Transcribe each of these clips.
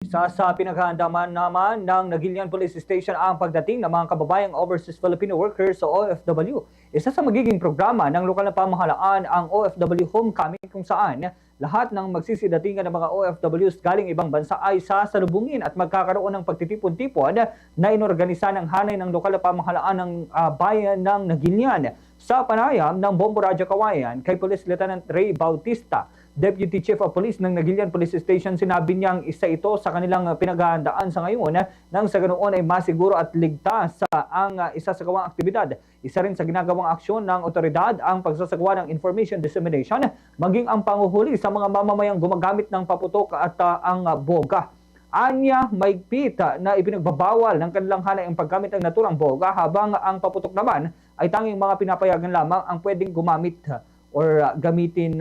Sa pinaghahandaman naman ng Nagilian Police Station ang pagdating ng mga kababayang overseas Filipino workers o OFW. Isa sa magiging programa ng lokal na pamahalaan ang OFW Homecoming kung saan lahat ng magsisidatingan ng mga OFWs galing ibang bansa ay sasalubungin at magkakaroon ng pagtitipon-tipon na inorganisa ng hanay ng lokal na pamahalaan ng bayan ng Nagilian. Sa panayam ng Bombo Radyo Kawayan kay Police Lieutenant Ray Bautista, Deputy Chief of Police ng Nagilian Police Station, sinabi niyang isa ito sa kanilang pinaghahandaan sa ngayon nang sa ganoon ay masiguro at ligtas ang isasagawang aktibidad. Isa rin sa ginagawang aksyon ng otoridad ang pagsasagawa ng information dissemination, maging ang panguhuli sa mga mamamayang gumagamit ng paputok at ang boga. Anya, maigpit na ipinagbabawal ng kanilang hanay ang paggamit ng naturang boga, habang ang paputok naman ay tanging mga pinapayagan lamang ang pwedeng gumamit or gamitin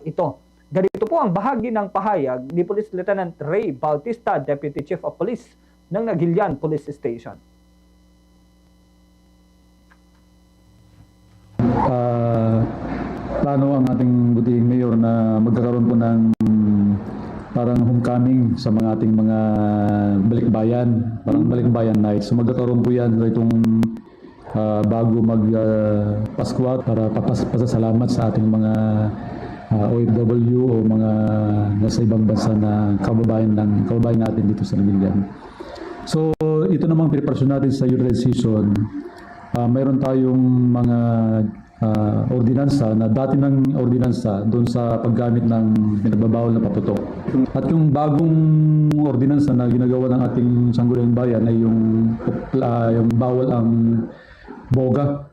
ito. Ganito po ang bahagi ng pahayag ni Police Lieutenant Ray Bautista, Deputy Chief of Police ng Nagilian Police Station. Plano ang ating butihing mayor na magkakaroon po ng parang homecoming sa mga ating mga balikbayan, parang balikbayan night. So magkakaroon po yan itong bago Pasko para pasasalamat sa ating mga OFW o mga nasa ibang bansa na kababayan natin dito sa Nagilian. So ito namang preparasyon natin sa year-end season. Mayroon tayong mga ordinansa na dati ng ordinansa doon sa paggamit ng pinagbabawal na paputok. At yung bagong ordinansa na ginagawa ng ating sangguniang bayan ay yung bawal ang boga.